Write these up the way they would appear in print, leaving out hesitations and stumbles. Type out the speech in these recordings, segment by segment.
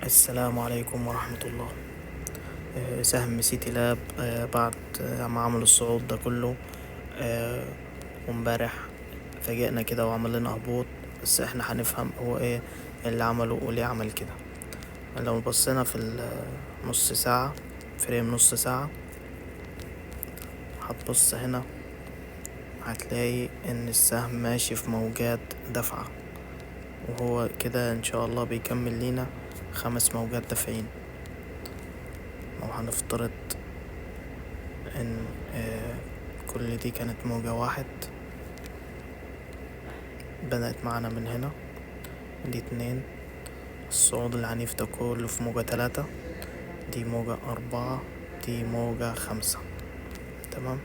السلام عليكم ورحمة الله. سهم سيتي لاب بعد ما عملوا الصعود ده كله. آه، وامبارح فاجئنا كده وعمل لنا هبوط. بس احنا هنفهم هو ايه اللي عمله وليه عمل كده. لو بصينا في نص ساعة، فريم نص ساعة، هتبص هنا هتلاقي ان السهم ماشي في موجات دفعة، وهو كده ان شاء الله بيكمل لينا 5 موجات دافعين. لو هنفترض ان كل دي كانت موجة واحد، بدأت معانا من هنا، دي 2، الصعود العنيف ده كله في موجة 3، دي موجة 4، دي موجة 5. تمام.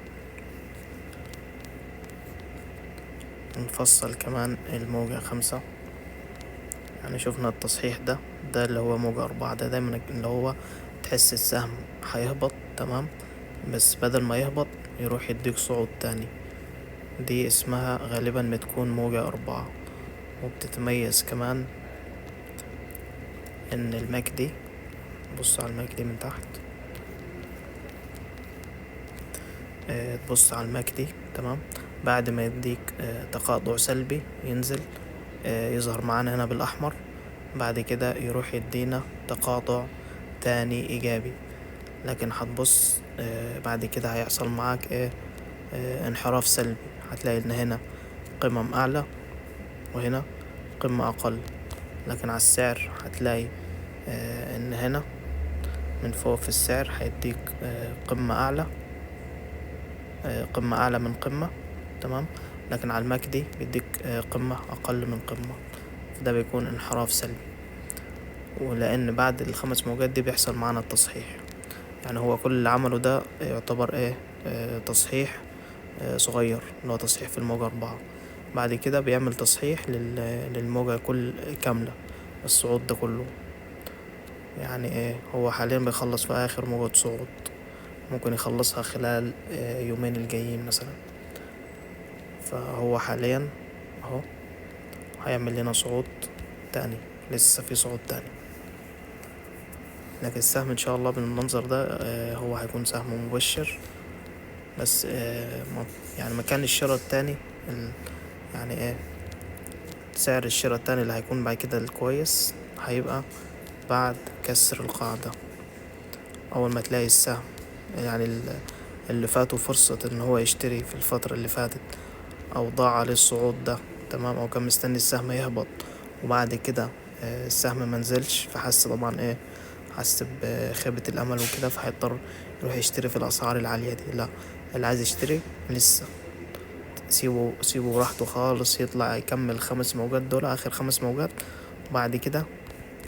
نفصل كمان الموجة 5، يعني شوفنا التصحيح ده اللي هو موجة 4، ده دايما اللي هو تحس السهم هيهبط. تمام. بس بدل ما يهبط يروح يديك صعود تاني، دي اسمها غالبا بتكون موجة 4. وبتتميز كمان ان الماكدي، بص على الماكدي من تحت، تبص على الماكدي. تمام. بعد ما يديك تقاطع سلبي ينزل، يظهر معانا هنا بالأحمر، بعد كده يروح يدينا تقاطع تاني إيجابي. لكن هتبص بعد كده هيحصل معاك انحراف سلبي. هتلاقي ان هنا قمم أعلى وهنا قمة أقل. لكن على السعر هتلاقي ان هنا من فوق في السعر هيديك قمة أعلى، قمة أعلى من قمة. تمام. لكن على الماكدي بيديك قمة أقل من قمة، فده بيكون انحراف سلبي. ولأن بعد ال5 موجات دي بيحصل معانا التصحيح، يعني هو كل اللي عمله ده يعتبر تصحيح صغير، اللي هو تصحيح في الموجة 4. بعد كده بيعمل تصحيح للموجة كل كاملة، الصعود ده كله. يعني هو حاليا بيخلص في آخر موجة صعود، ممكن يخلصها خلال يومين الجايين مثلا. فهو حاليا اهو هيعمل لنا صعود تاني، لسه في صعود تاني. لكن السهم ان شاء الله بالمنظر ده هو هيكون سهم مبشر. بس يعني مكان الشراء التاني يعني سعر الشراء التاني اللي هيكون بعد كده الكويس هيبقى بعد كسر القاعدة. اول ما تلاقي السهم، يعني اللي فاتوا فرصة ان هو يشتري في الفترة اللي فاتت، او ضاع عليه الصعود ده، تمام، او كان مستني السهم يهبط وبعد كده السهم منزلش، فحس طبعا حس بخيبة الامل وكده، فهيضطر يروح يشتري في الاسعار العالية دي. لا، اللي عايز يشتري لسه سيبه براحته خالص، يطلع يكمل 5 موجات دول، اخر 5 موجات، وبعد كده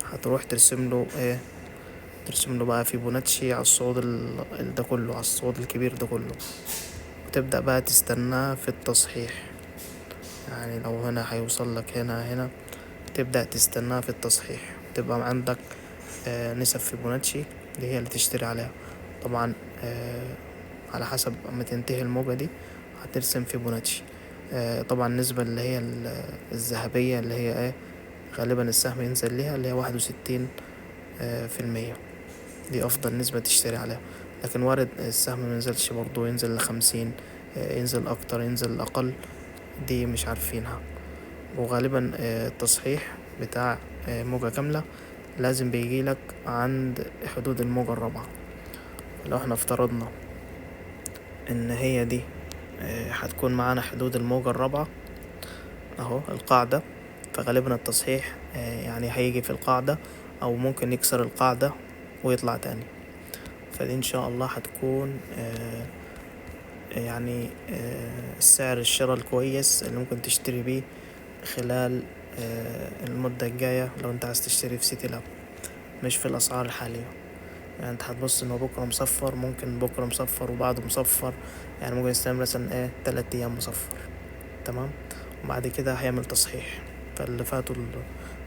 هتروح ترسم له بقى فيبوناتشي على الصعود ده كله، على الصعود الكبير ده كله، وتبدأ بقى تستناه في التصحيح. يعني لو هنا هيوصل لك هنا تبدأ تستناه في التصحيح، تبقى عندك نسب فيبوناتشي اللي هي اللي تشتري عليها. طبعا على حسب ما تنتهي الموجة دي هترسم فيبوناتشي. طبعا النسبة اللي هي الذهبية اللي هي غالبا السهم ينزل ليها، اللي هي 61 في المية، دي أفضل نسبة تشتري عليها. لكن وارد السهم منزلش برضو، ينزل ل50، ينزل أكتر، ينزل أقل، دي مش عارفينها. وغالبا التصحيح بتاع موجة كاملة لازم بيجيلك عند حدود الموجة الرابعة. لو احنا افترضنا ان هي دي هتكون معانا حدود الموجة الرابعة اهو القاعدة، فغالبا التصحيح يعني هيجي في القاعدة، او ممكن يكسر القاعدة ويطلع تاني. فدي ان شاء الله هتكون يعني السعر الشراء الكويس اللي ممكن تشتري بيه خلال المدة الجاية، لو انت عايز تشتري في سيتي لاب، مش في الاسعار الحالية. يعني انت هتبص انه بكرة مصفر، ممكن بكرة مصفر وبعده مصفر، يعني ممكن يستمر مثلا 3 ايام مصفر. تمام. وبعد كده هيعمل تصحيح.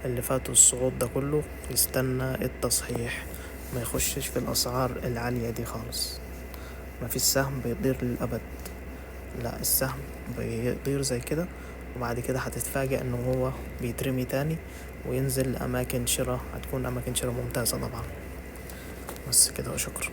اللي فاتوا الصعود ده كله يستنى التصحيح، ما يخشش في الاسعار العالية دي خالص. ما في السهم بيطير للابد، لا، السهم بيطير زي كده، وبعد كده هتتفاجأ انه هو بيترمي تاني وينزل أماكن شراء، هتكون أماكن شراء ممتازة طبعا. بس كده وشكرا.